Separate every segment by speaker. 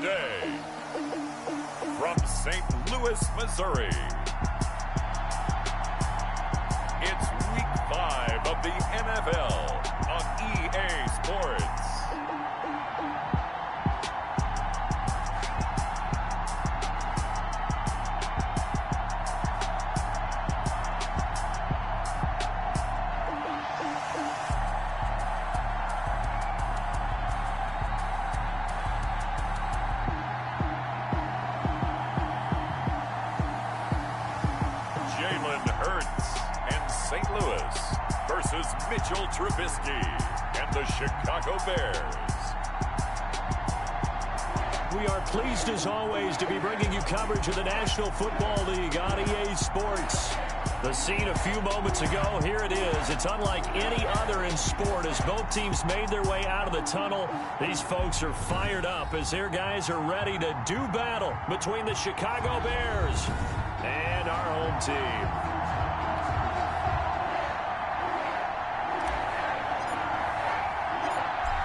Speaker 1: today, from St. Louis, Missouri, it's Week 5 of the NFL on EA Sports. St. Louis versus Mitchell Trubisky and the Chicago Bears.
Speaker 2: We are pleased as always to be bringing you coverage of the National Football League on EA Sports. The scene a few moments ago, here it is. It's unlike any other in sport as both teams made their way out of the tunnel. These folks are fired up as their guys are ready to do battle between the Chicago Bears and our home team.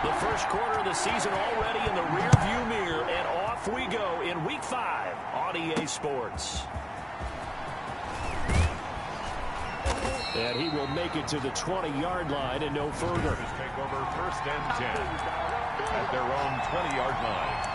Speaker 2: The first quarter of the season already in the rearview mirror, and off we go in Week 5 on EA Sports. And he will make it to the 20-yard line and no further.
Speaker 1: Take over 1st and 10 at their own 20-yard line.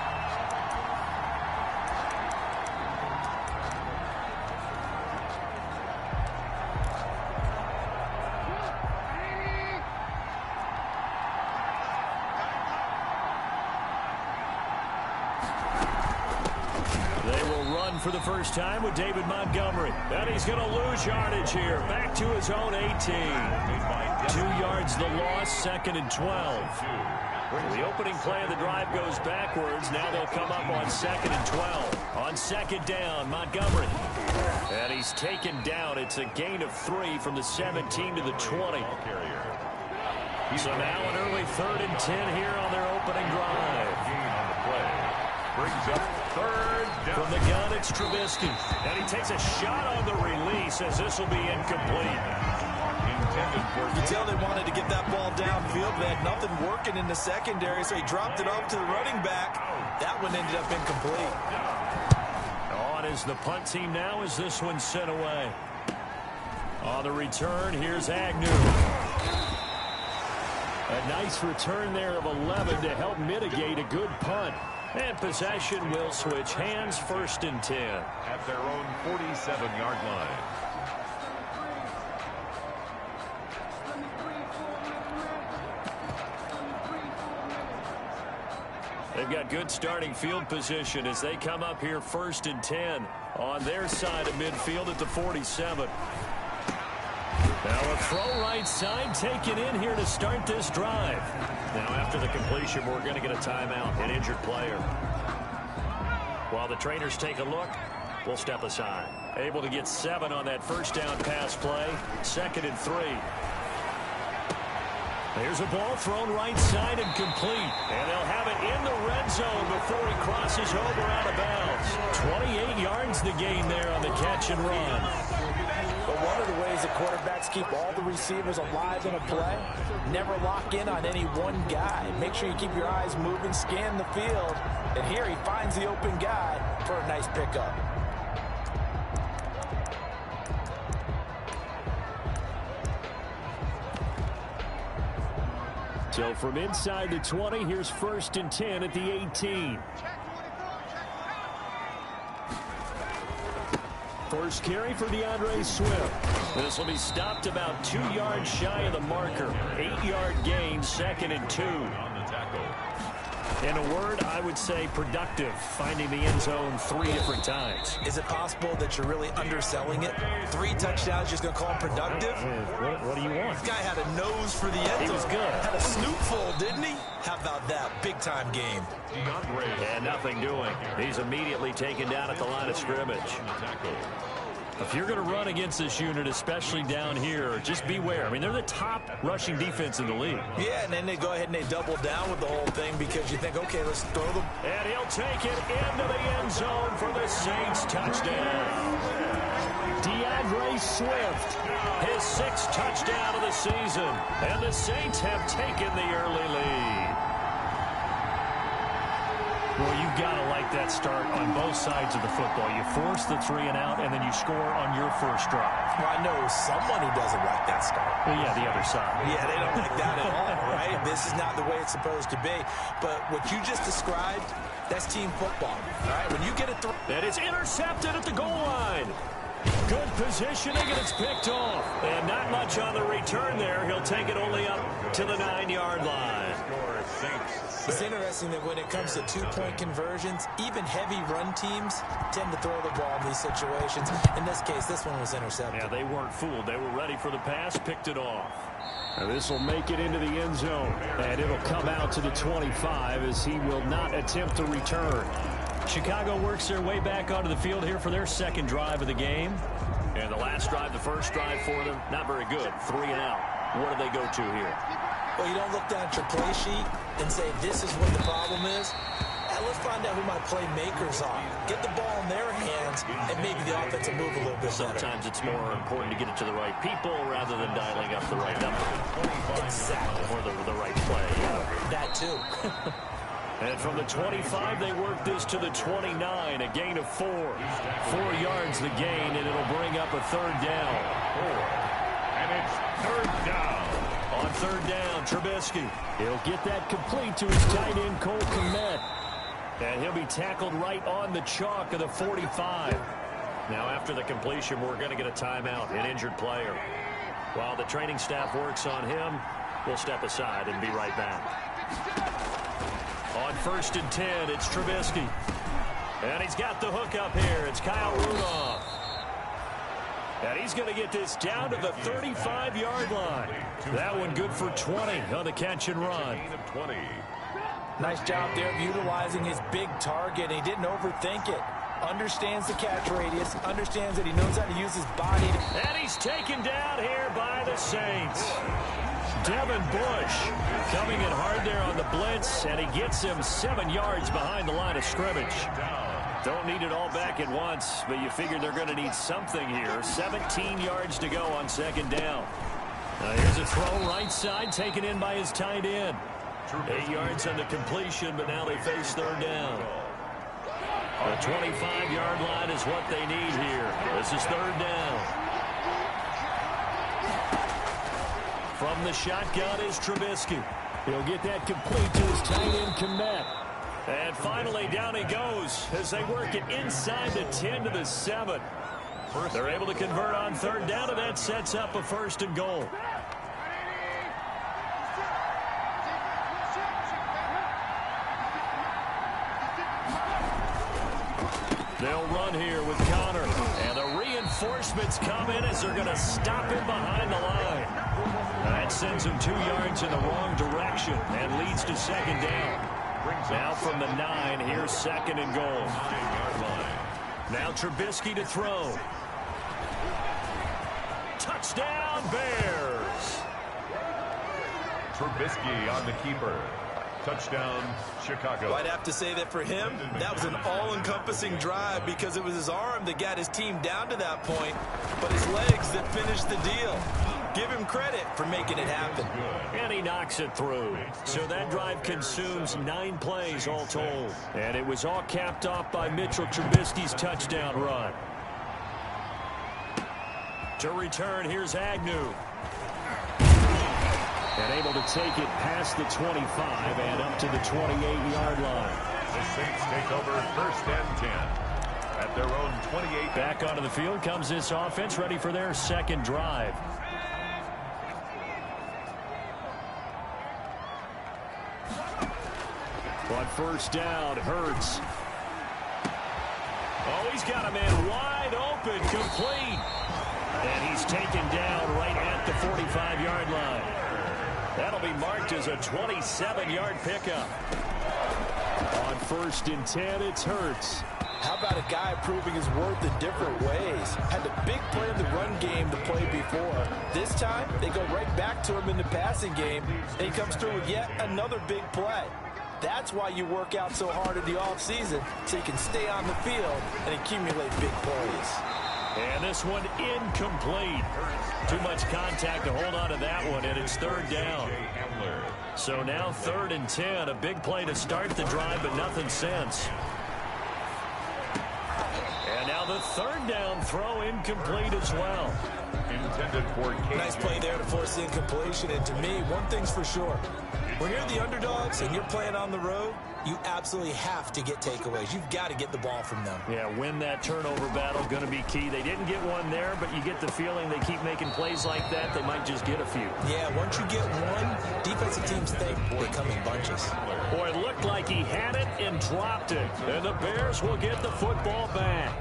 Speaker 2: For the first time with David Montgomery. And he's going to lose yardage here. Back to his own 18. 2 yards the loss, 2nd and 12. The opening play of the drive goes backwards. Now they'll come up on 2nd and 12. On 2nd down, Montgomery. And he's taken down. It's a gain of 3 from the 17 to the 20. So now an early 3rd and 10 here on their opening drive.
Speaker 1: Gain on the play. Brings up 3rd down.
Speaker 2: From the gun, it's Trubisky. And he takes a shot on the release as this will be incomplete.
Speaker 3: You can tell they wanted to get that ball downfield. They had nothing working in the secondary, so he dropped it off to the running back. That one ended up incomplete.
Speaker 2: On is the punt team now as this one's sent away. On the return, here's Agnew. A nice return there of 11 to help mitigate a good punt. And possession will switch hands, 1st and 10.
Speaker 1: At their own 47-yard line.
Speaker 2: They've got good starting field position as they come up here 1st and 10 on their side of midfield at the 47. Now a throw right side taken in here to start this drive. Now after the completion, we're going to get a timeout, an injured player. While the trainers take a look, we'll step aside. Able to get 7 on that first down pass play. 2nd and 3. There's a ball thrown right side and complete. And they'll have it in the red zone before he crosses over out of bounds. 28 yards the gain there on the catch and run.
Speaker 4: But one of the ways that quarterbacks keep all the receivers alive in a play, never lock in on any one guy. Make sure you keep your eyes moving, scan the field. And here he finds the open guy for a nice pickup.
Speaker 2: So from inside the 20, here's 1st and 10 at the 18. First carry for DeAndre Swift. This will be stopped about 2 yards shy of the marker. 8-yard gain, 2nd and 2.
Speaker 1: On the tackle.
Speaker 2: In a word, I would say productive, finding the end zone 3 different times.
Speaker 3: Is it possible that you're really underselling it? 3 touchdowns, just going to call him productive?
Speaker 2: What do you want?
Speaker 3: This guy had a nose for the end zone.
Speaker 2: He was good.
Speaker 3: Had a snootful, didn't he? How about that? Big-time game.
Speaker 2: And nothing doing. He's immediately taken down at the line of scrimmage. If you're going to run against this unit, especially down here, just beware. I mean, they're the top rushing defense in the league.
Speaker 3: Yeah, and then they go ahead and they double down with the whole thing because you think, okay, let's throw them.
Speaker 2: And he'll take it into the end zone for the Saints touchdown. DeAndre Swift, his 6th touchdown of the season. And the Saints have taken the early lead. Well, you've got to like that start on both sides of the football. You force the 3 and out, and then you score on your first drive.
Speaker 4: Well, I know someone who doesn't like that start.
Speaker 2: Well, yeah, the other side.
Speaker 4: Yeah, they don't like that at all, right? This is not the way it's supposed to be. But what you just described, that's team football, all right? When you get a throw.
Speaker 2: And it's intercepted at the goal line. Good positioning, and it's picked off. And not much on the return there. He'll take it only up to the 9-yard line.
Speaker 4: It's interesting that when it comes to two-point conversions, even heavy run teams tend to throw the ball in these situations. In this case, this one was intercepted.
Speaker 2: Yeah, they weren't fooled. They were ready for the pass, picked it off. And this will make it into the end zone. And it'll come out to the 25 as he will not attempt to return. Chicago works their way back onto the field here for their second drive of the game. And the last drive, the first drive for them, not very good. 3 and out. What do they go to here?
Speaker 4: Well, you don't look down at your play sheet and say, this is what the problem is. Let's find out who my playmakers are. Get the ball in their hands, and maybe the offense will move a little bit better.
Speaker 2: Sometimes it's more important to get it to the right people rather than dialing up the right number.
Speaker 4: Exactly.
Speaker 2: Or the right play.
Speaker 4: That, too.
Speaker 2: And from the 25, they work this to the 29, a gain of 4. 4 yards the gain, and it'll bring up a third down.
Speaker 1: And it's third down.
Speaker 2: On third down, Trubisky. He'll get that complete to his tight end, Cole Kmet. And he'll be tackled right on the chalk of the 45. Now, after the completion, we're going to get a timeout, an injured player. While the training staff works on him, we'll step aside and be right back. On 1st and 10, it's Trubisky. And he's got the hook up here. It's Kyle Rudolph. And he's going to get this down to the 35-yard line. That one good for 20 on the catch and run.
Speaker 4: Nice job there of utilizing his big target. He didn't overthink it. Understands the catch radius. Understands that he knows how to use his body.
Speaker 2: And he's taken down here by the Saints. Devin Bush coming in hard there on the blitz, and he gets him 7 yards behind the line of scrimmage. Don't need it all back at once, but you figure they're going to need something here. 17 yards to go on second down. Here's a throw right side taken in by his tight end. 8 yards on the completion, but now they face third down. The 25-yard line is what they need here. This is third down. From the shotgun is Trubisky. He'll get that complete to his tight end, Kmet. And finally, down he goes as they work it inside the 10 to the 7. They're able to convert on third down, and that sets up a 1st and goal. They'll run here with Connor. And the reinforcements come in as they're going to stop him behind the line. That sends him 2 yards in the wrong direction and leads to second down. Now from the 9, here's 2nd and goal. Now Trubisky to throw. Touchdown, Bears.
Speaker 1: Trubisky on the keeper. Touchdown, Chicago.
Speaker 3: Well, I'd have to say that for him, that was an all-encompassing drive because it was his arm that got his team down to that point, but his legs that finished the deal. Give him credit for making it happen.
Speaker 2: And he knocks it through. So that drive consumes 9 plays all told. And it was all capped off by Mitchell Trubisky's touchdown run. To return, here's Agnew. And able to take it past the 25 and up to the 28-yard line.
Speaker 1: The Saints take over 1st and 10 at their own 28.
Speaker 2: Back onto the field comes this offense, ready for their second drive. On 1st down, Hurts. Oh, he's got a man wide open, complete. And he's taken down right at the 45-yard line. That'll be marked as a 27-yard pickup. On 1st and 10, it's Hurts.
Speaker 4: How about a guy proving his worth in different ways? Had the big play in the run game to play before. This time, they go right back to him in the passing game, and he comes through with yet another big play. That's why you work out so hard in the offseason, so you can stay on the field and accumulate big plays.
Speaker 2: And this one incomplete. Too much contact to hold on to that one, and it's third down. So now 3rd and 10. A big play to start the drive, but nothing since. And now the 3rd down throw incomplete as well.
Speaker 1: Intended for
Speaker 3: nice play there to force the incompletion. And to me, one thing's for sure. When you're the underdogs and you're playing on the road, you absolutely have to get takeaways. You've got to get the ball from them.
Speaker 2: Yeah, win that turnover battle, going to be key. They didn't get one there, but you get the feeling they keep making plays like that, they might just get a few.
Speaker 3: Yeah, once you get one, defensive teams think they come in bunches.
Speaker 2: Boy, it looked like he had it and dropped it. And the Bears will get the football back.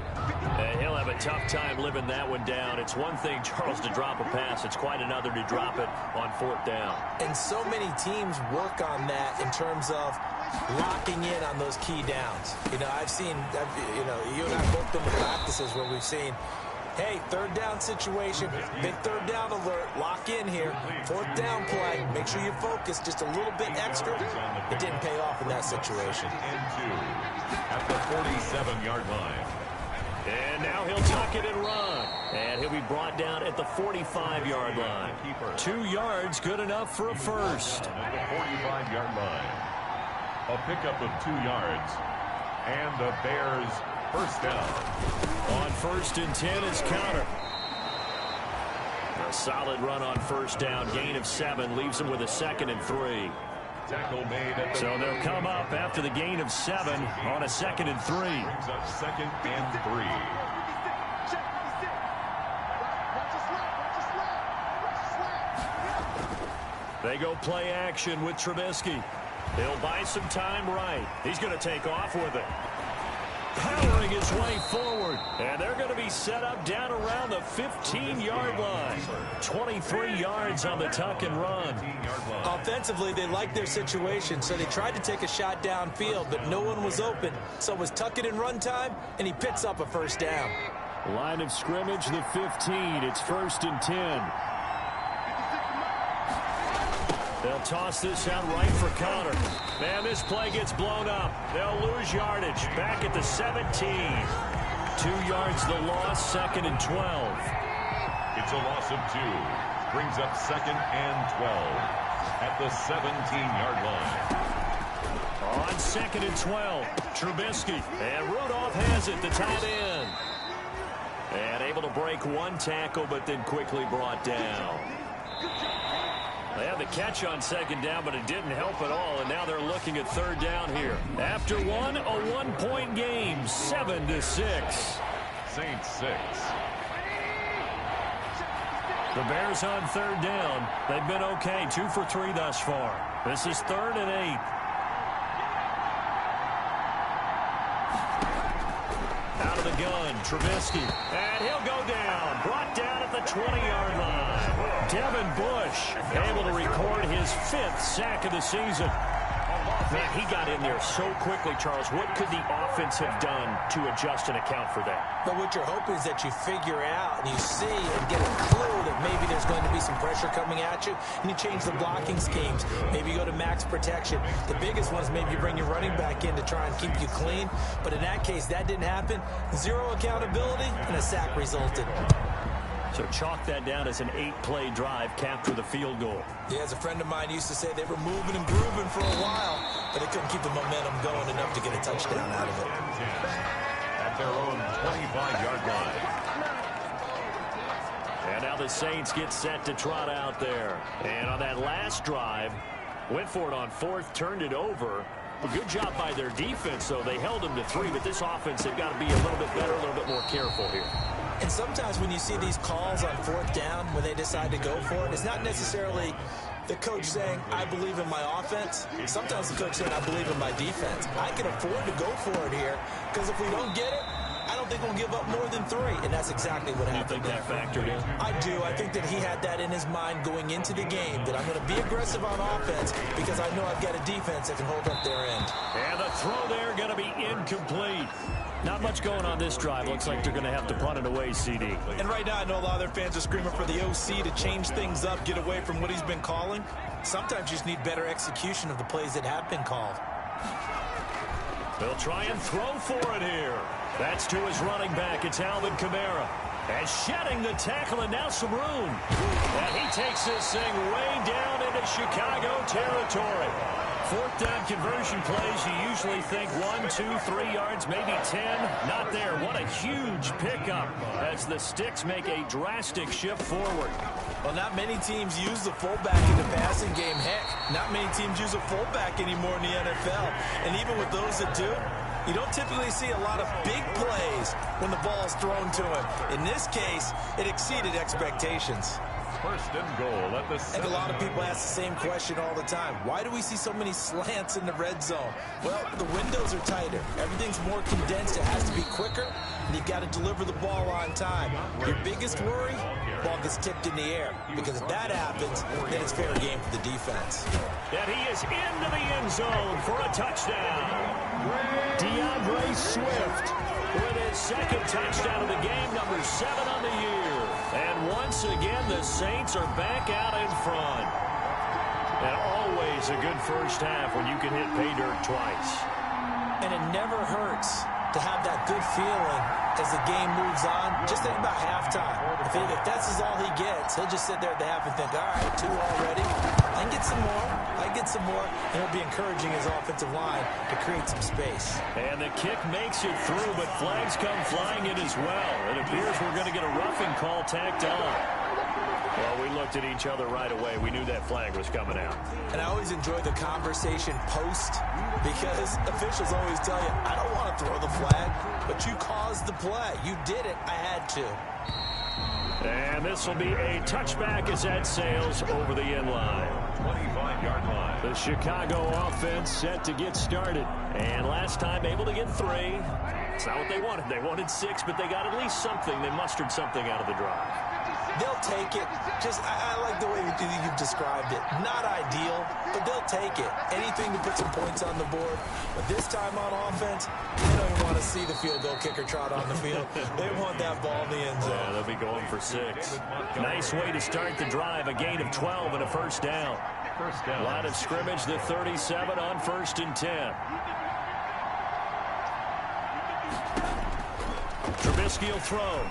Speaker 2: He'll have a tough time living that one down. It's one thing, Charles, to drop a pass. It's quite another to drop it on 4th down.
Speaker 3: And so many teams work on that in terms of locking in on those key downs. You know, I've seen, you and I both been to practices where we've seen, hey, 3rd down situation, big 3rd down alert, lock in here. 4th down play, make sure you focus just a little bit extra. It didn't pay off in that situation.
Speaker 1: At the 47-yard line.
Speaker 2: And now he'll tuck it and run. And he'll be brought down at the 45-yard line. 2 yards, good enough for a first.
Speaker 1: At the 45-yard line. A pickup of 2 yards. And the Bears first down.
Speaker 2: On 1st and 10 is counter. A solid run on 1st down. Gain of 7 leaves them with a 2nd and 3.
Speaker 1: Tackle made at the
Speaker 2: so they'll come up after the gain of 7 on a 2nd and 3.
Speaker 1: Brings up 2nd and 3.
Speaker 2: They go play action with Trubisky. He'll buy some time right. He's going to take off with it. Powering his way forward. And they're going to be set up down around the 15-yard line. 23 yards on the tuck and run.
Speaker 3: Offensively, they liked their situation, so they tried to take a shot downfield, but no one was open. So it was tuck it and run time, and he picks up a first down.
Speaker 2: Line of scrimmage, the 15. It's 1st and 10. They'll toss this out right for Connor. Man, this play gets blown up. They'll lose yardage. Back at the 17. 2 yards the loss, 2nd and 12.
Speaker 1: It's a loss of 2. Brings up 2nd and 12 at the 17-yard line.
Speaker 2: On 2nd and 12, Trubisky. And Rudolph has it, the tight end. And able to break one tackle, but then quickly brought down. They had the catch on 2nd down, but it didn't help at all, and now they're looking at 3rd down here. After one, a 1-point game, 7-6.
Speaker 1: Saints 6.
Speaker 2: The Bears on 3rd down. They've been okay, 2 for 3 thus far. This is 3rd and 8. Out of the gun, Trubisky, and he'll go down. Brought down at the 20-yard line. Devin Bush able to record his 5th sack of the season. Man, he got in there so quickly, Charles. What could the offense have done to adjust and account for that?
Speaker 3: But what you're hoping is that you figure out and you see and get a clue that maybe there's going to be some pressure coming at you, and you change the blocking schemes. Maybe you go to max protection. The biggest one is maybe you bring your running back in to try and keep you clean. But in that case, that didn't happen. 0 accountability, and a sack resulted.
Speaker 2: So chalk that down as an 8-play drive capped with a field goal.
Speaker 3: Yeah, as a friend of mine used to say, they were moving and grooving for a while, but they couldn't keep the momentum going enough to get a touchdown out of it.
Speaker 1: At their own 25-yard line.
Speaker 2: And now the Saints get set to trot out there. And on that last drive, went for it on 4th, turned it over. A good job by their defense, though. They held them to 3, but this offense, they've got to be a little bit better, a little bit more careful here.
Speaker 3: And sometimes when you see these calls on 4th down, when they decide to go for it, it's not necessarily the coach saying, I believe in my offense. Sometimes the coach saying, I believe in my defense. I can afford to go for it here, because if we don't get it, I don't think we'll give up more than 3. And that's exactly what happened.
Speaker 2: You think that factored in?
Speaker 3: I do. I think that he had that in his mind going into the game, that I'm going to be aggressive on offense because I know I've got a defense that can hold up their end.
Speaker 2: And the throw there going to be incomplete. Not much going on this drive. Looks like they're going to have to punt it away, CD.
Speaker 3: And right now, I know a lot of their fans are screaming for the OC to change things up, get away from what he's been calling. Sometimes you just need better execution of the plays that have been called.
Speaker 2: They'll try and throw for it here. That's to his running back. It's Alvin Kamara. And shedding the tackle, and now some room. And he takes this thing way down into Chicago territory. Fourth down conversion plays, you usually think 1, 2, 3 yards, maybe 10. Not there. What a huge pickup as the Sticks make a drastic shift forward.
Speaker 3: Well, not many teams use the fullback in the passing game. Heck, not many teams use a fullback anymore in the NFL. And even with those that do, you don't typically see a lot of big plays when the ball is thrown to him. In this case, it exceeded expectations.
Speaker 1: First and goal at the 7.
Speaker 3: I think a lot of people ask the same question all the time. Why do we see so many slants in the red zone? Well, the windows are tighter. Everything's more condensed. It has to be quicker, and you've got to deliver the ball on time. Your biggest worry, ball gets tipped in the air. Because if that happens, then it's fair game for the defense.
Speaker 2: And he is into the end zone for a touchdown. DeAndre Swift with his second touchdown of the game, number 7 on the year. And once again, the Saints are back out in front. And always a good first half when you can hit pay dirt twice.
Speaker 3: And it never hurts to have that good feeling as the game moves on. Just think about halftime. If that's all he gets, he'll just sit there at the half and think, all right, 2 already. I can get some more. I get some more. And he'll be encouraging his offensive line to create some space.
Speaker 2: And the kick makes it through, but flags come flying in as well. It appears we're going to get a roughing call tacked on. Well, we looked at each other right away. We knew that flag was coming out.
Speaker 3: And I always enjoy the conversation post because officials always tell you, I don't want to throw the flag, but you caused the play. You did it. I had to.
Speaker 2: And this will be a touchback as that sails over the end line.
Speaker 1: 25-yard line.
Speaker 2: The Chicago offense set to get started. And last time able to get 3. It's not what they wanted. They wanted 6, but they got at least something. They mustered something out of the drive.
Speaker 3: They'll take it. I like the way you've described it. Not ideal, but they'll take it. Anything to put some points on the board. But this time on offense, they don't even want to see the field goal kicker trot on the field. They want that ball in the end zone.
Speaker 2: Yeah, they'll be going for 6. Nice way to start the drive. A gain of 12 and a first down. Line of scrimmage, the 37 on 1st and 10. Trubisky will throw.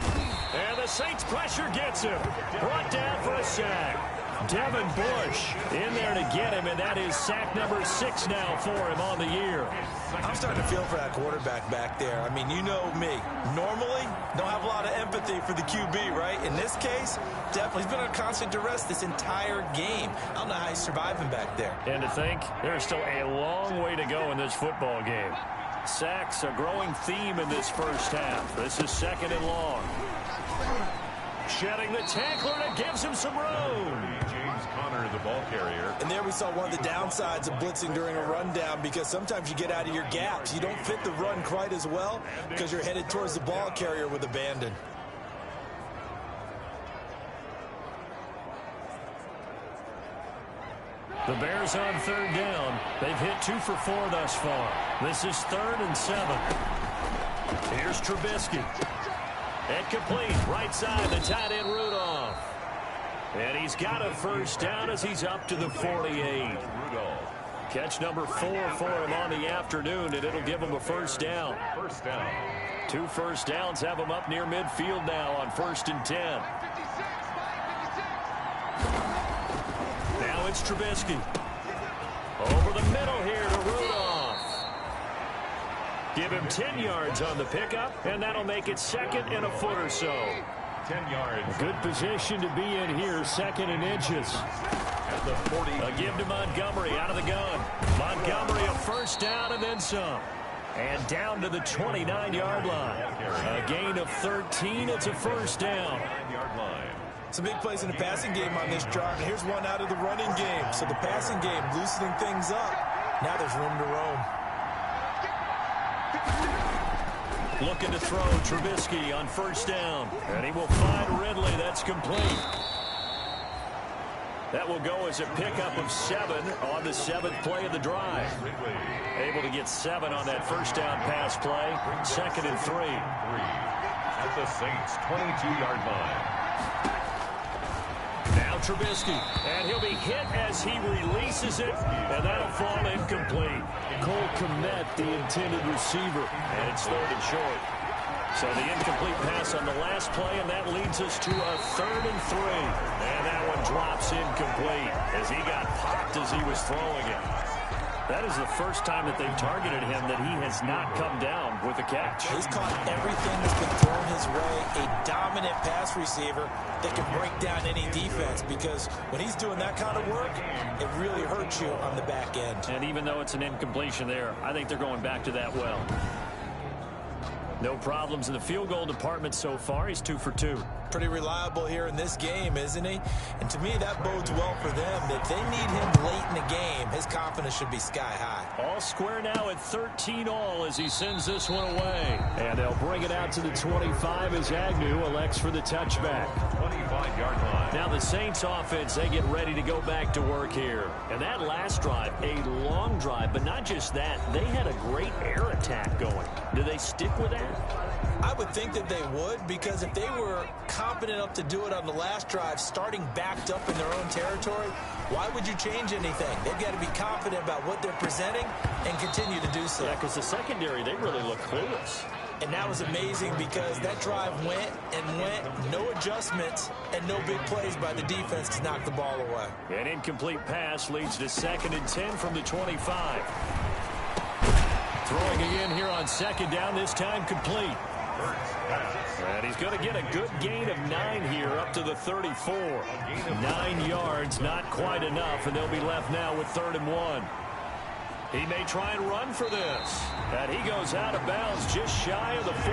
Speaker 2: And the Saints pressure gets him. Brought down for a sack. Devin Bush in there to get him, and that is sack number 6 now for him on the year.
Speaker 3: I'm starting to feel for that quarterback back there. I mean, you know me. Normally, don't have a lot of empathy for the QB, right? In this case, definitely. He's been on constant duress this entire game. I don't know how he's surviving back there.
Speaker 2: And to think, there's still a long way to go in this football game. Sacks, a growing theme in this first half. This is 2nd and long. Shedding the tackler, and it gives him some room.
Speaker 1: James Conner, the ball carrier.
Speaker 3: And there we saw one of the downsides of blitzing during a rundown, because sometimes you get out of your gaps. You don't fit the run quite as well because you're headed towards the ball carrier with abandon.
Speaker 2: The Bears on 3rd down. They've hit 2 for 4 thus far. This is 3rd and 7. Here's Trubisky. Incomplete. Right side, the tight end Rudolph. And he's got a first down as he's up to the 48. Catch number 4 for him on the afternoon, and it'll give him a first down. 2 first downs have him up near midfield now on 1st and 10. Now it's Trubisky. Over the middle here to Rudolph. Give him 10 yards on the pickup, and that'll make it 2nd and a foot or so.
Speaker 1: 10 yards.
Speaker 2: A good position to be in here, 2nd and inches.
Speaker 1: At the 40.
Speaker 2: A give to Montgomery out of the gun. Montgomery a first down and then some. And down to the 29-yard line. A gain of 13. It's a first down.
Speaker 1: 9-yard line.
Speaker 3: Some big plays in the passing game on this drive, and here's one out of the running game. So the passing game loosening things up. Now there's room to roam.
Speaker 2: Looking to throw Trubisky on first down. And he will find Ridley. That's complete. That will go as a pickup of 7 on the 7th play of the drive. Able to get 7 on that first down pass play. 2nd and 3.
Speaker 1: At the Saints' 22-yard line.
Speaker 2: Now Trubisky, and he'll be hit as he releases it, and that'll fall incomplete. Cole Kmet, the intended receiver, and it's 3rd and short. So the incomplete pass on the last play, and that leads us to a 3rd and 3. And that one drops incomplete as he got popped as he was throwing it. That is the first time that they've targeted him that he has not come down with a catch.
Speaker 3: He's caught everything that's been thrown his way. A dominant pass receiver that can break down any defense, because when he's doing that kind of work, it really hurts you on the back end.
Speaker 2: And even though it's an incompletion there, I think they're going back to that well. No problems in the field goal department so far. He's 2 for 2.
Speaker 3: Pretty reliable here in this game, isn't he? And to me, that bodes well for them. If they need him late in the game, his confidence should be sky high.
Speaker 2: All square now at 13 all as he sends this one away. And they'll bring it out to the 25 as Agnew elects for the touchback.
Speaker 1: 25-yard line.
Speaker 2: Now the Saints offense, they get ready to go back to work here. And that last drive, a long drive, but not just that. They had a great air attack going. Do they stick with that?
Speaker 3: I would think that they would, because if they were confident enough to do it on the last drive, starting backed up in their own territory, why would you change anything? They've got to be confident about what they're presenting and continue to do so.
Speaker 2: Yeah, because the secondary, they really look clueless.
Speaker 3: And that was amazing, because that drive went and went, no adjustments and no big plays by the defense to knock the ball away.
Speaker 2: An incomplete pass leads to 2nd and 10 from the 25. Throwing again here on 2nd down, this time complete. And he's going to get a good gain of 9 here up to the 34. 9 yards, not quite enough, and they'll be left now with 3rd and 1. He may try and run for this. And he goes out of bounds just shy of the 45.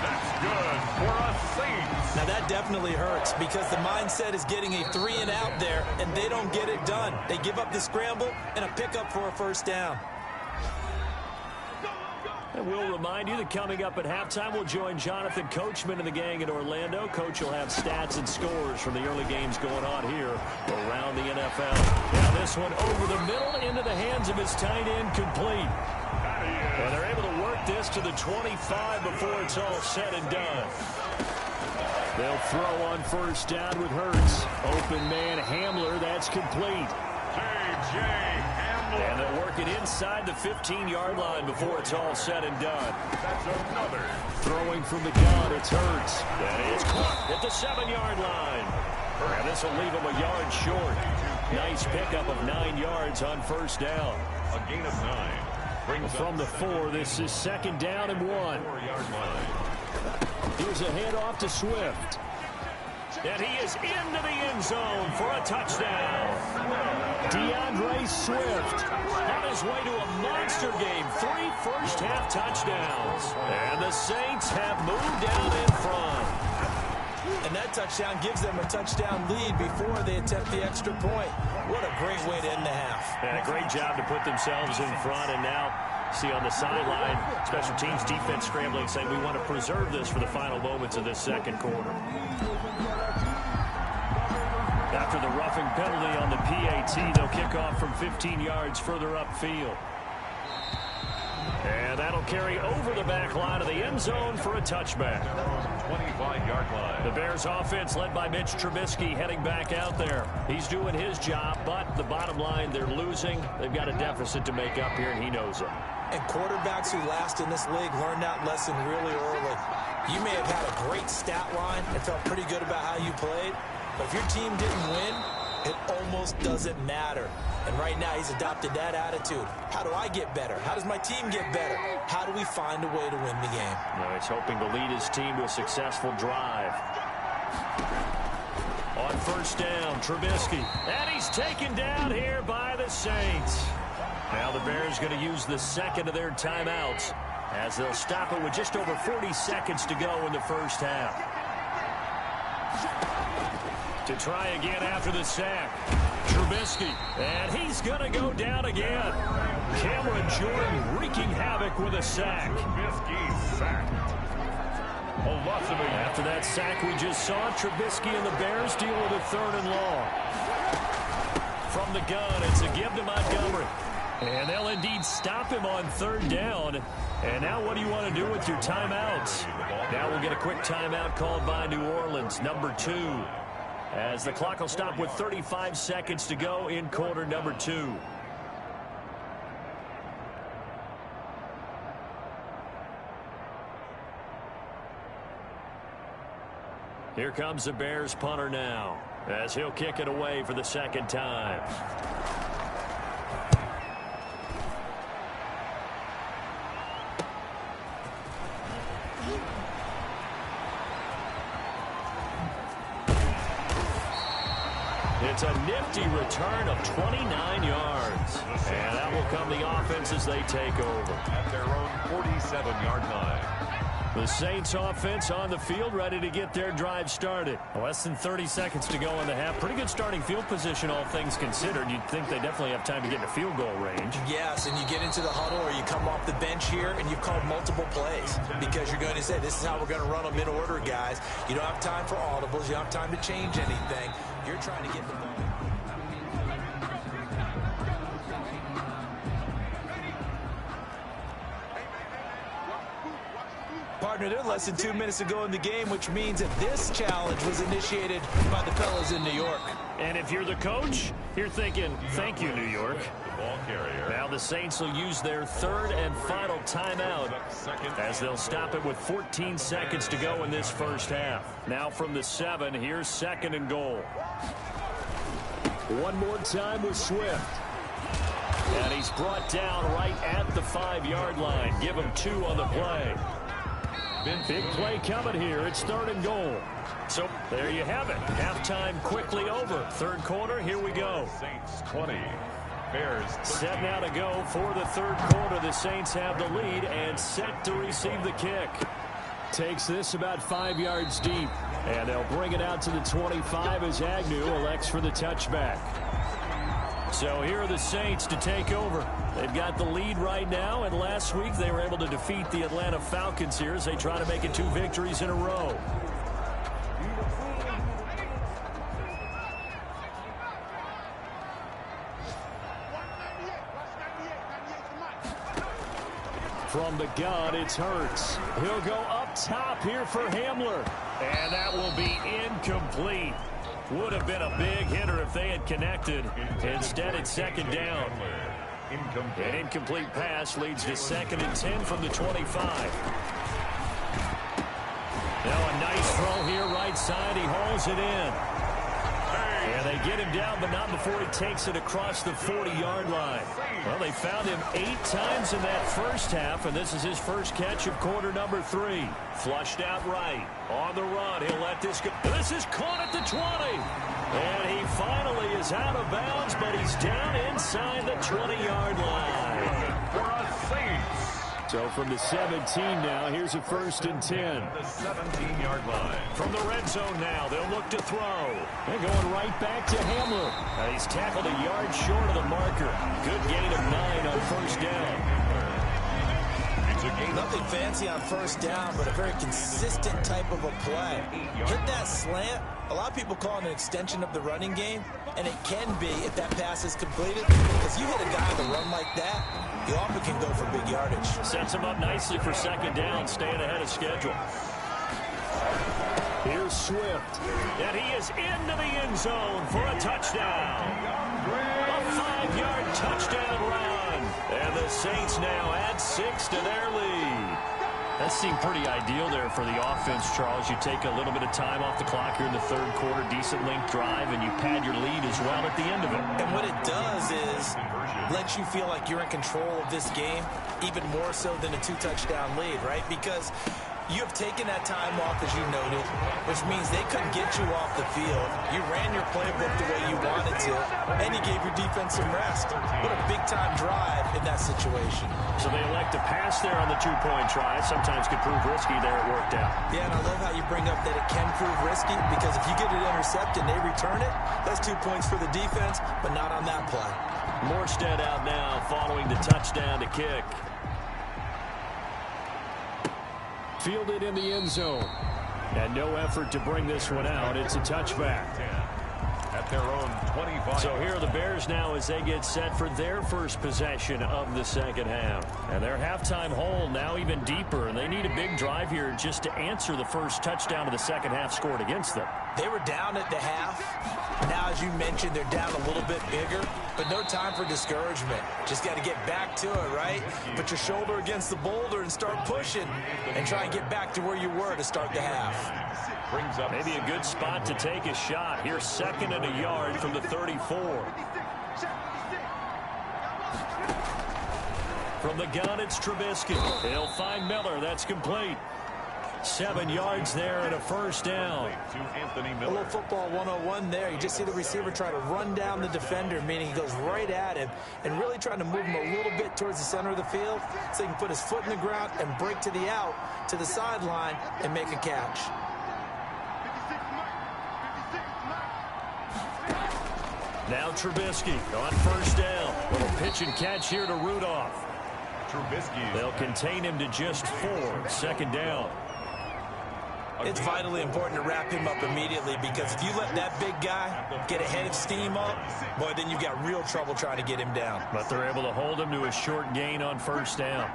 Speaker 1: That's good for a Saints.
Speaker 3: Now that definitely hurts, because the mindset is getting a 3 and out there, and they don't get it done. They give up the scramble and a pickup for a 1st down.
Speaker 2: And we'll remind you that coming up at halftime, we'll join Jonathan Coachman and the gang in Orlando. Coach will have stats and scores from the early games going on here around the NFL. Now this one over the middle into the hands of his tight end, complete. And they're able to work this to the 25 before it's all said and done. They'll throw on 1st down with Hurts. Open man Hamler, that's complete.
Speaker 1: J.J. Hamler.
Speaker 2: And they'll work it inside the 15-yard line before it's all said and done.
Speaker 1: That's another.
Speaker 2: Throwing from the gun, it's Hurts. That is caught at the 7-yard line. And this will leave him a yard short. Nice pickup of 9 yards on 1st down.
Speaker 1: A gain of 9.
Speaker 2: From the 4, this is 2nd down and 1.
Speaker 1: 4-yard line.
Speaker 2: Here's a handoff to Swift. And he is into the end zone for a touchdown. DeAndre Swift on his way to a monster game. 3 first-half touchdowns. And the Saints have moved down in front.
Speaker 3: And that touchdown gives them a touchdown lead before they attempt the extra point. What a great way to end the half.
Speaker 2: And a great job to put themselves in front. And now, see on the sideline, special teams defense scrambling, saying we want to preserve this for the final moments of this 2nd quarter. After the roughing penalty on the PAT, they'll kick off from 15 yards further upfield. And that'll carry over the back line of the end zone for a touchback.
Speaker 1: 25-yard line.
Speaker 2: The Bears offense led by Mitch Trubisky heading back out there. He's doing his job, but the bottom line, they're losing. They've got a deficit to make up here, and he knows it.
Speaker 3: And quarterbacks who last in this league learned that lesson really early. You may have had a great stat line and felt pretty good about how you played, but if your team didn't win, it almost doesn't matter. And right now, he's adopted that attitude. How do I get better? How does my team get better? How do we find a way to win the game?
Speaker 2: Now he's hoping to lead his team to a successful drive. On 1st down, Trubisky. And he's taken down here by the Saints. Now the Bears going to use the 2nd of their timeouts as they'll stop it with just over 40 seconds to go in the 1st half. To try again after the sack. Trubisky, and he's going to go down again. Cameron Jordan wreaking havoc with a sack.
Speaker 1: Trubisky sacked.
Speaker 2: After that sack we just saw, Trubisky and the Bears deal with a 3rd and long. From the gun, it's a give to Montgomery. And they'll indeed stop him on 3rd down. And now what do you want to do with your timeouts? Now we'll get a quick timeout called by New Orleans, number 2. As the clock will stop with 35 seconds to go in quarter number 2. Here comes the Bears punter now, as he'll kick it away for the second time. It's a nifty return of 29 yards. And that will come the offense as they take over.
Speaker 1: At their own 47-yard line.
Speaker 2: The Saints offense on the field, ready to get their drive started.
Speaker 5: Less than 30 seconds to go in the half. Pretty good starting field position, all things considered. You'd think they definitely have time to get in a field goal range.
Speaker 3: Yes, and you get into the huddle or you come off the bench here and you've called multiple plays because you're going to say, this is how we're going to run them in order, guys. You don't have time for audibles. You don't have time to change anything. You're trying to get the ball. Partner, there's less than 2 minutes to go in the game, which means that this challenge was initiated by the fellas in New York.
Speaker 2: And if you're the coach, you're thinking, thank you, New York.
Speaker 1: The ball carrier.
Speaker 2: Now the Saints will use their third and final timeout as they'll stop it with 14 seconds to go in this first half. Now from the 7, here's 2nd and goal. One more time with Swift. And he's brought down right at the 5-yard line. Give him 2 on the play. Big play coming here. It's 3rd and goal. So there you have it. Halftime quickly over. Third quarter, here we go.
Speaker 1: Saints 20. Bears 13.
Speaker 2: Set now to go for the third quarter. The Saints have the lead and set to receive the kick. Takes this about 5 yards deep. And they'll bring it out to the 25 as Agnew elects for the touchback. So here are the Saints to take over. They've got the lead right now, and last week they were able to defeat the Atlanta Falcons here as they try to make it 2 victories in a row. From the gun, it's Hurts. He'll go up top here for Hamler. And that will be incomplete. Would have been a big hitter if they had connected. Instead, it's 2nd down. An incomplete pass leads to 2nd and 10 from the 25. Now a nice throw here right side. He hauls it in. And they get him down, but not before he takes it across the 40-yard line. Well, they found him 8 times in that first half, and this is his first catch of quarter number 3. Flushed out right. On the run, he'll let this go. This is caught at the 20. And he finally is out of bounds, but he's down inside the 20-yard line.
Speaker 1: For a Saints.
Speaker 2: So from the 17 now, here's a 1st and 10.
Speaker 1: The 17-yard line.
Speaker 2: From the red zone now, they'll look to throw. They're going right back to Hamler. And he's tackled a yard short of the marker. Good gain of 9 on 1st down.
Speaker 3: Nothing fancy on 1st down, but a very consistent type of a play. Hit that slant. A lot of people call it an extension of the running game, and it can be if that pass is completed. Because you hit a guy on the run like that, you often can go for big yardage.
Speaker 2: Sets him up nicely for 2nd down, staying ahead of schedule. Here's Swift. And he is into the end zone for a touchdown. A 5-yard touchdown run. And the Saints now add 6 to their lead.
Speaker 5: That seemed pretty ideal there for the offense, Charles. You take a little bit of time off the clock here in the third quarter, decent length drive, and you pad your lead as well at the end of it.
Speaker 3: And what it does is lets you feel like you're in control of this game, even more so than a 2-touchdown lead, right? Because you have taken that time off, as you noted, which means they couldn't get you off the field. You ran your playbook the way you wanted to, and you gave your defense some rest. What a big-time drive in that situation.
Speaker 2: So they elect to pass there on the 2-point try. Sometimes could prove risky there. It worked out.
Speaker 3: Yeah, and I love how you bring up that it can prove risky, because if you get it intercepted and they return it, that's 2 points for the defense, but not on that play.
Speaker 2: Morstead out now following the touchdown to kick. Fielded in the end zone. And no effort to bring this one out. It's a touchback.
Speaker 1: At their own 25.
Speaker 2: So here are the Bears now as they get set for their first possession of the second half. And their halftime hole now even deeper. And they need a big drive here just to answer the first touchdown of the second half scored against them.
Speaker 3: They were down at the half. Now, as you mentioned, they're down a little bit bigger. but no time for discouragement. Just got to get back to it, right? Put your shoulder against the boulder and start pushing and try and get back to where you were to start the half.
Speaker 1: Brings up
Speaker 2: maybe a good spot to take a shot. Here's 2nd and a yard from the 34. From the gun, it's Trubisky. He'll find Miller. That's complete. 7 yards there and a first down.
Speaker 3: A little football 101 there. You just see the receiver try to run down the defender, meaning he goes right at him and really trying to move him a little bit towards the center of the field so he can put his foot in the ground and break to the out, to the sideline, and make a catch.
Speaker 2: Now Trubisky on first down. Little pitch and catch here to Rudolph.
Speaker 1: Trubisky.
Speaker 2: They'll contain him to just 4. 2nd down.
Speaker 3: It's vitally important to wrap him up immediately because if you let that big guy get a head of steam up, boy, then you've got real trouble trying to get him down.
Speaker 2: But they're able to hold him to a short gain on first down.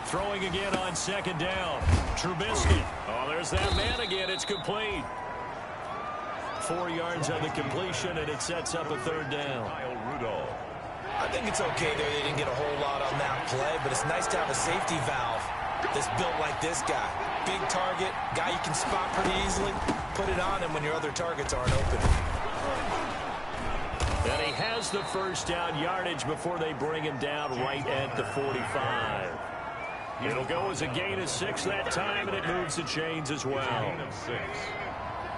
Speaker 2: Throwing again on 2nd down. Trubisky. Oh, there's that man again. It's complete. 4 yards on the completion, and it sets up a 3rd down.
Speaker 3: I think it's okay there. They didn't get a whole lot on that play, but it's nice to have a safety valve that's built like this guy. Big target, guy you can spot pretty easily. Put it on him when your other targets aren't open.
Speaker 2: And he has the first down yardage before they bring him down right at the 45. It'll go as a gain of 6 that time, and it moves the chains as well.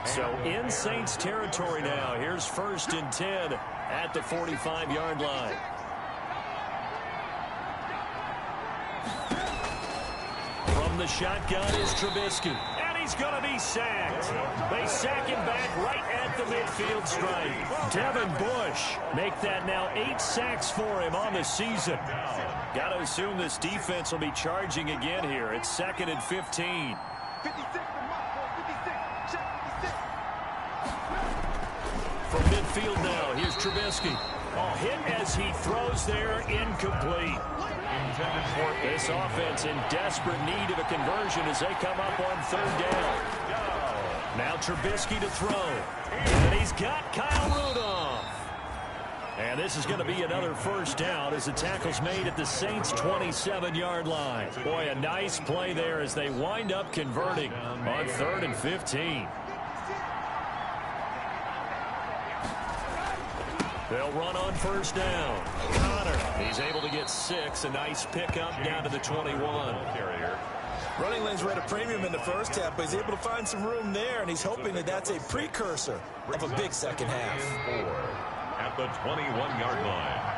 Speaker 2: So in Saints territory now. Here's 1st and 10 at the 45-yard line. From the shotgun is Trubisky. And he's going to be sacked. They sack him back right at the midfield stripe. Devin Bush make that now 8 sacks for him on the season. Got to assume this defense will be charging again here. It's 2nd and 15. From midfield now, here's Trubisky. Oh, hit as he throws there, incomplete. This offense in desperate need of a conversion as they come up on 3rd down. Now Trubisky to throw. And he's got Kyle Rudolph. And this is going to be another first down as the tackle's made at the Saints' 27-yard line. Boy, a nice play there as they wind up converting on 3rd and 15. They'll run on first down. Connor, he's able to get 6. A nice pickup down to the 21.
Speaker 3: Running lanes were at a premium in the first half, but he's able to find some room there, and he's hoping that that's a precursor of a big second half.
Speaker 1: At the 21-yard line.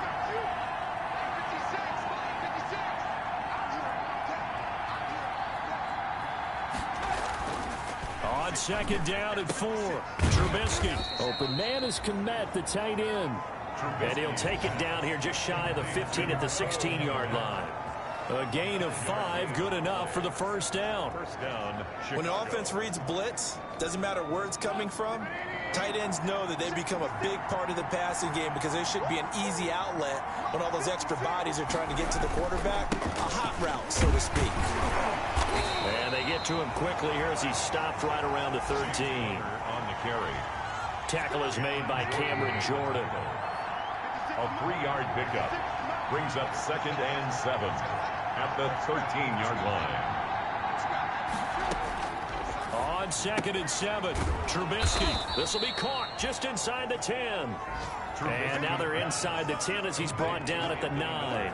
Speaker 2: On 2nd down at 4. Trubisky. Open man is Kmet, the tight end. And he'll take it down here just shy of the 15 at the 16-yard line. A gain of 5, good enough for the first down.
Speaker 3: When the offense reads blitz, doesn't matter where it's coming from, tight ends know that they become a big part of the passing game because they should be an easy outlet when all those extra bodies are trying to get to the quarterback. A hot route, so to speak.
Speaker 2: And they get to him quickly here as he stopped right around the 13.
Speaker 1: On the carry.
Speaker 2: Tackle is made by Cameron Jordan.
Speaker 1: A 3-yard pickup. Brings up 2nd and 7 at the 13-yard line.
Speaker 2: On 2nd and 7, Trubisky. This will be caught just inside the 10. And now they're inside the 10 as he's brought down at the 9.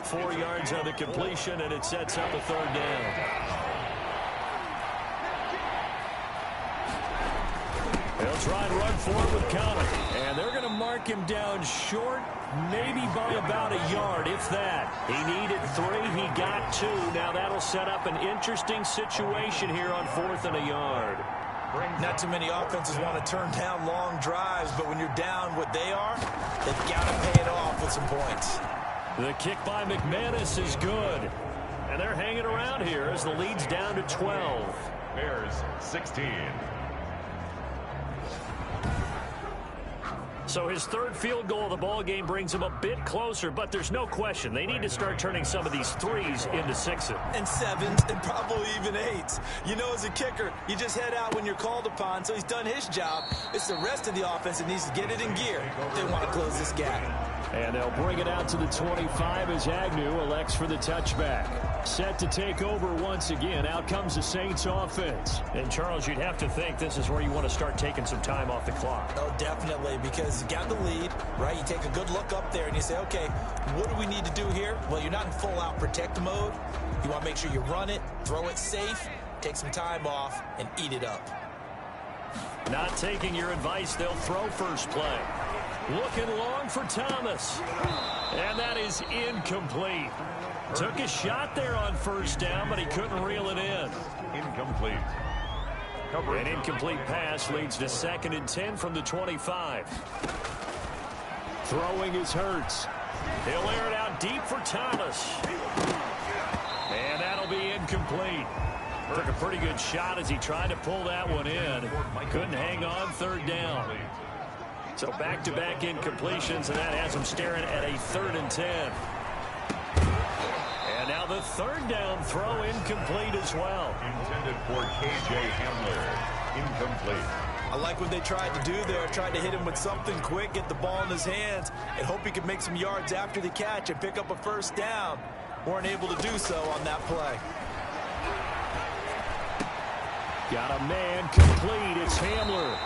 Speaker 2: 4 yards on the completion, and it sets up a 3rd down. They'll try and run forward with Connor. And they're going to mark him down short, maybe by about a yard, if that. He needed 3. He got 2. Now that'll set up an interesting situation here on 4th and a yard.
Speaker 3: Not too many offenses want to turn down long drives, but when you're down what they are, they've got to pay it off with some points.
Speaker 2: The kick by McManus is good. And they're hanging around here as the lead's down to 12.
Speaker 1: Bears 16.
Speaker 2: So his third field goal of the ball game brings him a bit closer, but there's no question they need to start turning some of these threes into sixes.
Speaker 3: And sevens, and probably even eights. You know, as a kicker, you just head out when you're called upon, so he's done his job. It's the rest of the offense that needs to get it in gear if they want to close this gap.
Speaker 2: And they'll bring it out to the 25 as Agnew elects for the touchback. Set to take over once again. Out comes the Saints offense. And, Charles, you'd have to think this is where you want to start taking some time off the clock.
Speaker 3: Oh, definitely, because you got the lead, right? You take a good look up there and you say, okay, what do we need to do here? Well, you're not in full-out protect mode. You want to make sure you run it, throw it safe, take some time off, and eat it up.
Speaker 2: Not taking your advice, they'll throw first play. Looking long for Thomas. And that is incomplete. Took a shot there on first down, but he couldn't reel it in.
Speaker 1: Incomplete.
Speaker 2: An incomplete pass leads to 2nd and 10 from the 25. Throwing is Hurts. He'll air it out deep for Thomas. And that'll be incomplete. Took a pretty good shot as he tried to pull that one in. Couldn't hang on 3rd down. So back-to-back incompletions, and that has him staring at a 3rd and 10. And now the 3rd down throw incomplete as well.
Speaker 1: Intended for K.J. Hamler. Incomplete.
Speaker 3: I like what they tried to do there. Tried to hit him with something quick, get the ball in his hands, and hope he could make some yards after the catch and pick up a first down. Weren't able to do so on that play.
Speaker 2: Got a man complete. It's Hamler.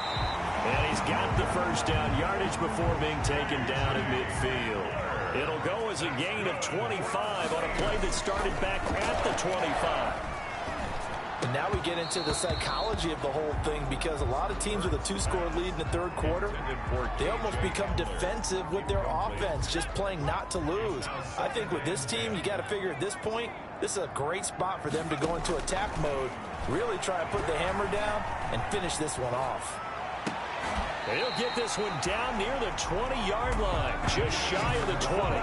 Speaker 2: And he's got the first down yardage before being taken down at midfield. It'll go as a gain of 25 on a play that started back at the 25.
Speaker 4: And now we get into the psychology of the whole thing, because a lot of teams with a 2-score lead in the 3rd quarter, they almost become defensive with their offense, just playing not to lose. I think with this team, you got to figure at this point, this is a great spot for them to go into attack mode, really try to put the hammer down and finish this one off.
Speaker 2: He'll get this one down near the 20-yard line, just shy of the 20.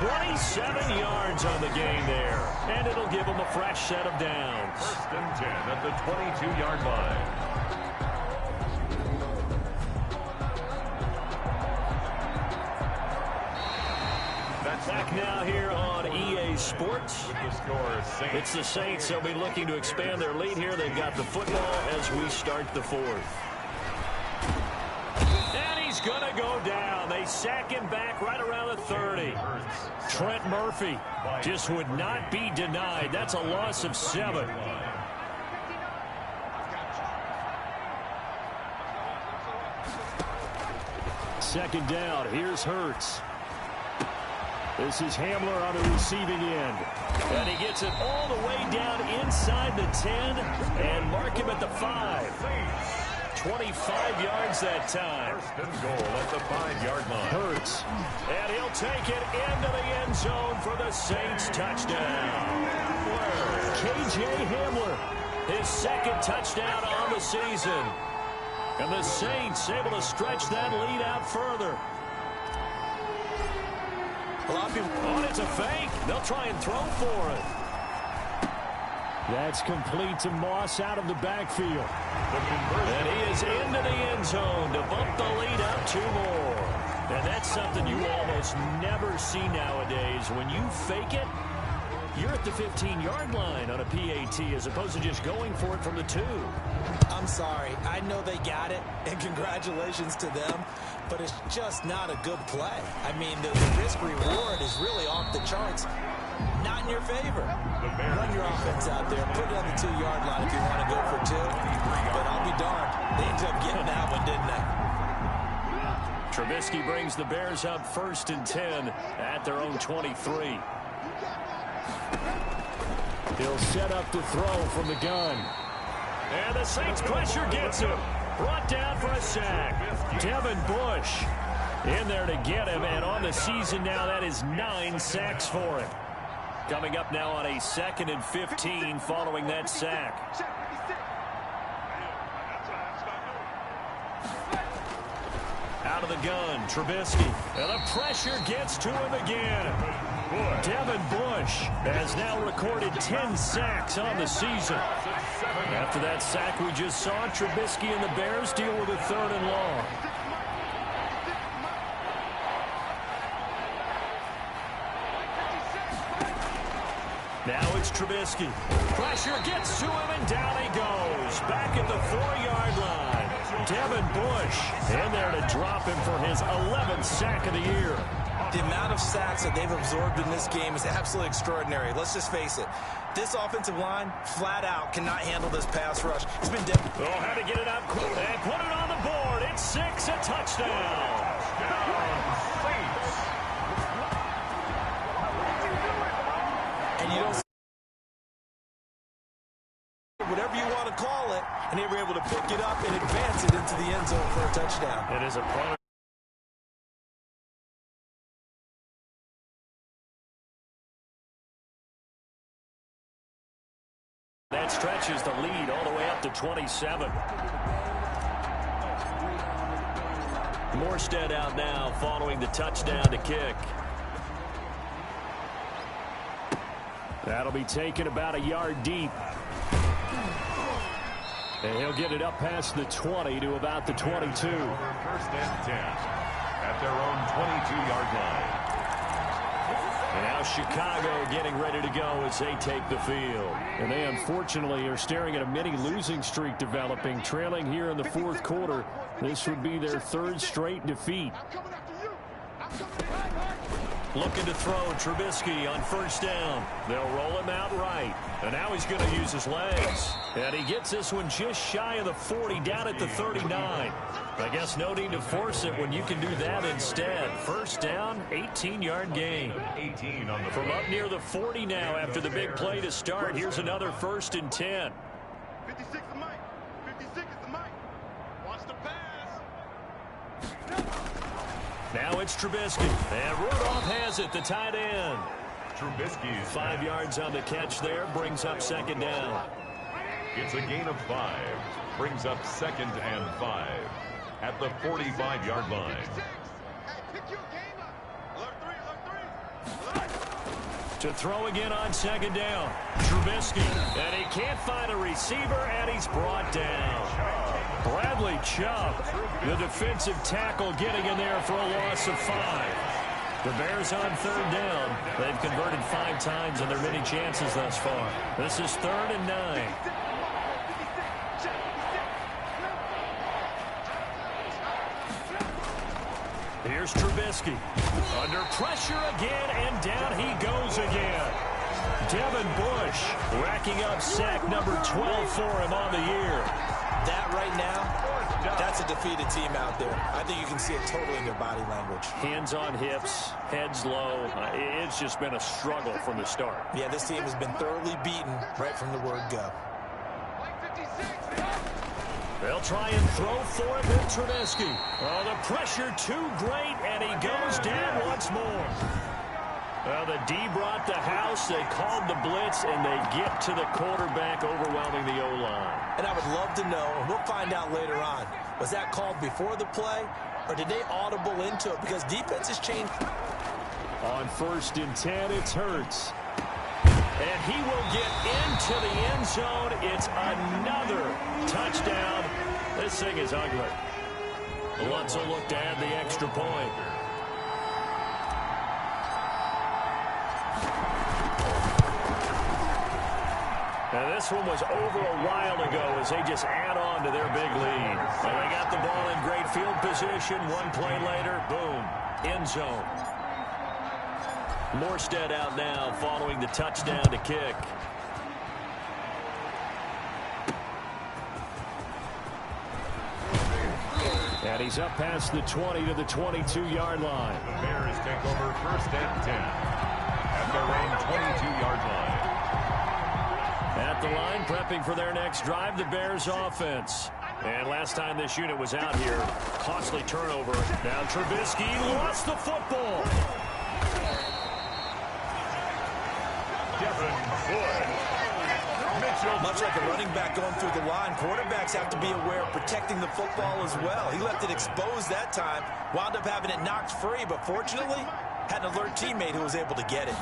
Speaker 2: 27 yards on the game there, and it'll give him a fresh set of downs.
Speaker 1: 1st and 10 at the 22-yard line.
Speaker 2: Back now here on EA Sports. It's the Saints. They'll be looking to expand their lead here. They've got the football as we start the 4th. He's going to go down. They sack him back right around the 30. Trent Murphy just would not be denied. That's a loss of 7. Second down. Here's Hurts. This is Hamler on the receiving end. And he gets it all the way down inside the 10 and mark him at the 5. 25 yards that time.
Speaker 1: 1st and goal at the 5-yard line.
Speaker 2: Hurts. And he'll take it into the end zone for the Saints touchdown. K.J. Hamler, his 2nd touchdown on the season. And the Saints able to stretch that lead out further. A lot of people, oh, it's a fake. They'll try and throw for it. That's complete to Moss out of the backfield. And he is into the end zone to bump the lead up 2 more. And that's something you almost never see nowadays. When you fake it, you're at the 15-yard line on a PAT as opposed to just going for it from the 2.
Speaker 3: I'm sorry. I know they got it, and congratulations to them, but it's just not a good play. I mean, the risk-reward is really off the charts. Not in your favor. Run your offense out there. Put it on the 2-yard line if you want to go for 2. But I'll be darned. They ended up getting that one, didn't they?
Speaker 2: Trubisky brings the Bears up 1st and 10 at their own 23. He'll set up to throw from the gun. And the Saints pressure gets him. Brought down for a sack. Devin Bush in there to get him. And on the season now, that is 9 sacks for him. Coming up now on a 2nd and 15 following that sack. Out of the gun, Trubisky. And the pressure gets to him again. Devin Bush has now recorded 10 sacks on the season. After that sack we just saw, Trubisky and the Bears deal with a 3rd and long. Now it's Trubisky. Pressure gets to him, and down he goes. Back at the 4-yard line. Devin Bush in there to drop him for his 11th sack of the year.
Speaker 3: The amount of sacks that they've absorbed in this game is absolutely extraordinary. Let's just face it. This offensive line, flat out, cannot handle this pass rush. It's been difficult.
Speaker 2: Oh, how to get it out quick and put it on the board. It's 6, a touchdown.
Speaker 3: And you don't whatever you want to call it, and they were able to pick it up and advance it into the end zone for a touchdown.
Speaker 2: It is a punt. That stretches the lead all the way up to 27. Morstead out now following the touchdown to kick. That'll be taken about a yard deep. And he'll get it up past the 20 to about the 22.
Speaker 1: First and 10 at their own 22-yard line.
Speaker 2: And now Chicago getting ready to go as they take the field.
Speaker 5: And they unfortunately are staring at a mini losing streak developing, trailing here in the fourth quarter. This would be their 3rd straight defeat.
Speaker 2: Looking to throw Trubisky on first down. They'll roll him out right. And now he's going to use his legs. And he gets this one just shy of the 40, down at the 39. I guess no need to force it when you can do that instead. First down, 18-yard gain.
Speaker 1: 18 on the
Speaker 2: From up near the 40 now after the big play to start. Here's another 1st and 10.
Speaker 6: 56 is Mike. 56 is Mike. Watch the pass.
Speaker 2: Now it's Trubisky. And Rudolph has it, the tight end.
Speaker 1: Trubisky is
Speaker 2: 5 yards on the catch there, brings up 2nd down.
Speaker 1: It's a gain of 5. Brings up 2nd and 5 at the 45-yard line.
Speaker 2: To throw again on 2nd down. Trubisky. And he can't find a receiver, and he's brought down. Bradley Chubb, the defensive tackle, getting in there for a loss of 5. The Bears on 3rd down. They've converted 5 times in their many chances thus far. This is 3rd and 9. Here's Trubisky. Under pressure again, and down he goes again. Devin Bush racking up sack number 12 for him on the year.
Speaker 3: That right now, that's a defeated team out there. I think you can see it totally in their body language.
Speaker 2: Hands on hips, heads low. It's just been a struggle from the start.
Speaker 3: Yeah, this team has been thoroughly beaten right from the word go.
Speaker 2: They'll try and throw for it with Trubisky. Oh, the pressure too great, and he goes down once more. Well, the D brought the house. They called the blitz, and they get to the quarterback, overwhelming the O-line.
Speaker 3: And I would love to know, and we'll find out later on, was that called before the play, or did they audible into it? Because defense has changed.
Speaker 5: On 1st and 10, it's Hurts.
Speaker 2: And he will get into the end zone. It's another touchdown. This thing is ugly. Lutz will look to add the extra point. Now this one was over a while ago as they just add on to their big lead. Well, they got the ball in great field position. One play later, boom, end zone. Morstead out now following the touchdown to kick.
Speaker 5: And he's up past the 20 to the 22-yard line.
Speaker 1: The Bears take over 1st and 10 at their own 22-yard line.
Speaker 2: At the line, prepping for their next drive, the Bears offense. And last time this unit was out here, costly turnover. Now Trubisky lost the football.
Speaker 3: Much like a running back going through the line, quarterbacks have to be aware of protecting the football as well. He left it exposed that time, wound up having it knocked free, but fortunately, had an alert teammate who was able to get it.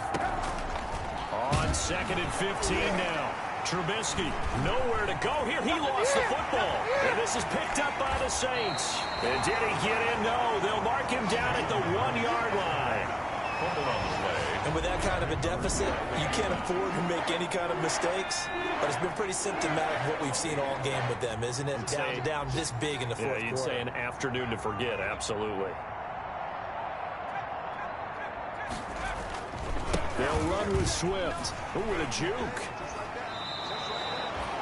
Speaker 2: On 2nd and 15 now. Trubisky, nowhere to go here. He lost the football. And this is picked up by the Saints. And did he get in? No. They'll mark him down at the 1-yard line.
Speaker 1: Fumbled on the play.
Speaker 3: And And with that kind of a deficit, you can't afford to make any kind of mistakes. But it's been pretty symptomatic of what we've seen all game with them, isn't it? Down this big in the fourth quarter.
Speaker 2: You'd say an afternoon to forget, absolutely. They'll run with Swift. Ooh, with a juke.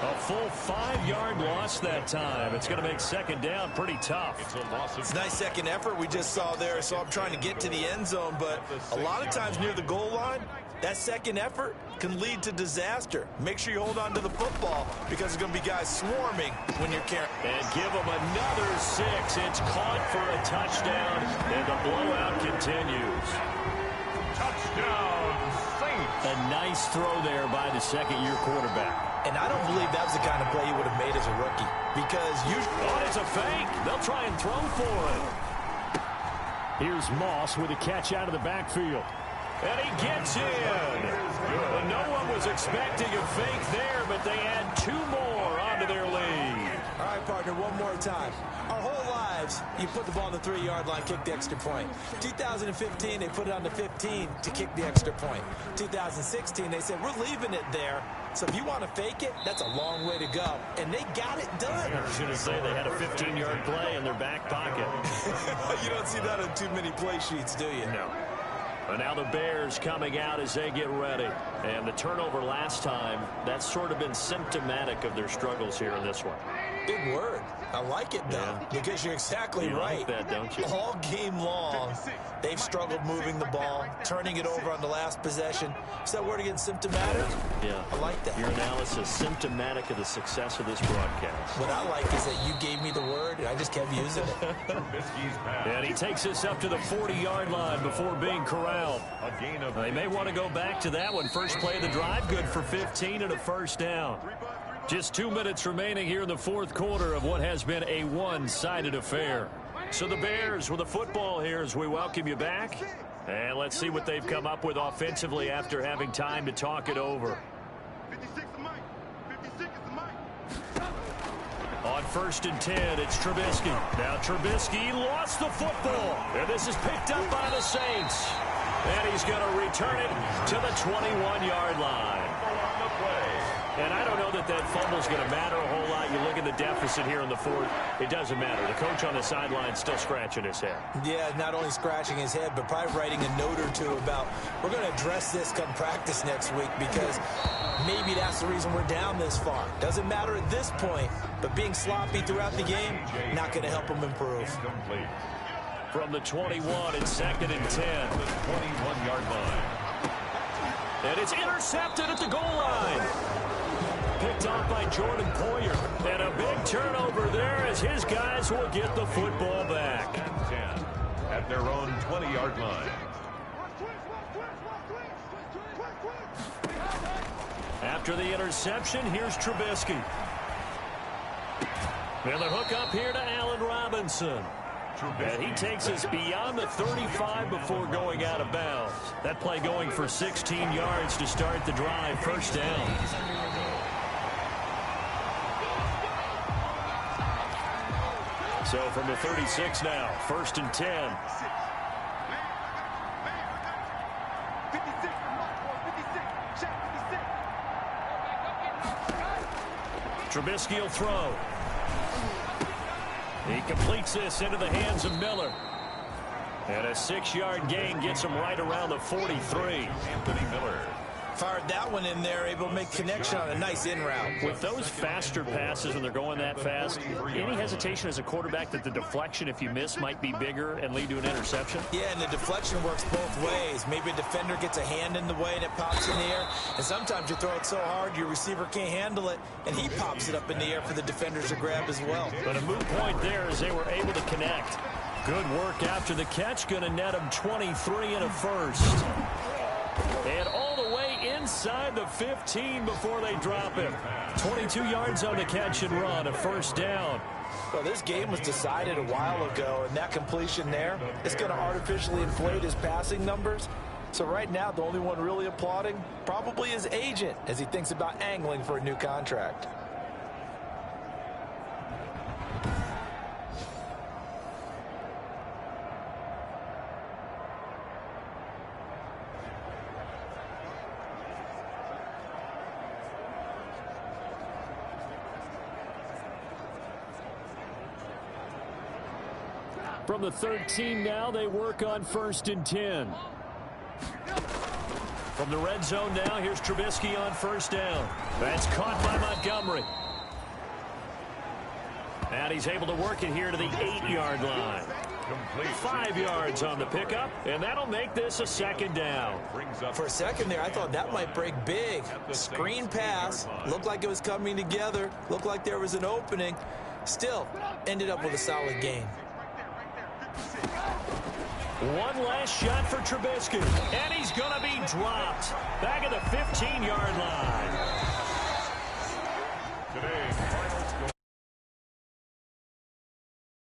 Speaker 2: A full 5-yard loss that time. It's going to make second down pretty tough.
Speaker 3: It's a nice second effort we just saw there. So I'm trying to get to the end zone, but a lot of times near the goal line, that second effort can lead to disaster. Make sure you hold on to the football because there's going to be guys swarming when you're carrying.
Speaker 2: And give them another 6. It's caught for a touchdown, and the blowout continues.
Speaker 1: Touchdown, Saints.
Speaker 2: A nice throw there by the second-year quarterback.
Speaker 3: And I don't believe that was the kind of play he would have made as a rookie. Because usually...
Speaker 2: Oh, it's a fake. They'll try and throw for it. Here's Moss with a catch out of the backfield. And he gets in. Well, no one was expecting a fake there, but they add 2 more onto their lead.
Speaker 3: All right, partner, one more time. Our whole lives, you put the ball on the 3-yard line, kick the extra point. 2015, they put it on the 15 to kick the extra point. 2016, they said, we're leaving it there. So if you want to fake it, that's a long way to go. And they got it done.
Speaker 2: I was going to say they had a 15-yard play in their back pocket.
Speaker 3: You don't see that on too many play sheets, do you?
Speaker 2: No. But now the Bears coming out as they get ready. And the turnover last time, that's sort of been symptomatic of their struggles here in this one.
Speaker 3: Big word. I like it, though, because you're exactly right.
Speaker 2: You like that, don't you?
Speaker 3: All game long, they've struggled moving the ball, turning it over on the last possession. Is that word again, symptomatic?
Speaker 2: Yeah.
Speaker 3: I like that.
Speaker 2: Your analysis, symptomatic of the success of this broadcast.
Speaker 3: What I like is that you gave me the word, and I just kept using it.
Speaker 2: And he takes us up to the 40-yard line before being corralled. They may want to go back to that one. First play of the drive, good for 15 and a first down. Just 2 minutes remaining here in the fourth quarter of what has been a one-sided affair. So the Bears with the football here as we welcome you back. And let's see what they've come up with offensively after having time to talk it over.
Speaker 6: 56 is Mike. 56 is Mike.
Speaker 2: On 1st and 10, it's Trubisky. Now Trubisky lost the football. And this is picked up by the Saints. And he's going to return it to the 21-yard line. And I don't know that that fumble's going to matter a whole lot. You look at the deficit here in the fourth, it doesn't matter. The coach on the sideline still scratching his head.
Speaker 3: Yeah, not only scratching his head, but probably writing a note or two about, we're going to address this come practice next week because maybe that's the reason we're down this far. Doesn't matter at this point, but being sloppy throughout the game, not going to help him improve.
Speaker 2: From the 21, it's 2nd and 10.
Speaker 1: The 21-yard line.
Speaker 2: And it's intercepted at the goal line. Picked off by Jordan Poyer. And a big turnover there as his guys will get the football back.
Speaker 1: 10 at their own 20-yard line.
Speaker 2: After the interception, here's Trubisky. And the hook up here to Allen Robinson. And he takes us beyond the 35 before going out of bounds. That play going for 16 yards to start the drive. First down. So from the 36 now, 1st and 10. Trubisky will throw. He completes this into the hands of Miller. And a 6-yard gain gets him right around the 43.
Speaker 1: Anthony Miller.
Speaker 3: Fired that one in there, able to make connection on a nice in route.
Speaker 2: With those faster passes when they're going that fast, any hesitation as a quarterback that the deflection, if you miss, might be bigger and lead to an interception?
Speaker 3: Yeah, and the deflection works both ways. Maybe a defender gets a hand in the way and it pops in the air. And sometimes you throw it so hard your receiver can't handle it, and he pops it up in the air for the defenders to grab as well.
Speaker 2: But a moot point there as they were able to connect. Good work after the catch. Going to net him 23 and a first. And all the way inside the 15 before they drop him. 22 yards on the catch and run, a first down.
Speaker 3: Well, this game was decided a while ago, and that completion there is going to artificially inflate his passing numbers. So right now, the only one really applauding probably his agent as he thinks about angling for a new contract.
Speaker 2: From the 13 now, they work on 1st and 10. From the red zone now, here's Trubisky on 1st down. That's caught by Montgomery. And he's able to work it here to the 8-yard line. 5 yards on the pickup, and that'll make this a 2nd down.
Speaker 3: For a second there, I thought that might break big. Screen pass, looked like it was coming together, looked like there was an opening. Still, ended up with a solid gain.
Speaker 2: One last shot for Trubisky, and he's going to be dropped. Back at the 15-yard line.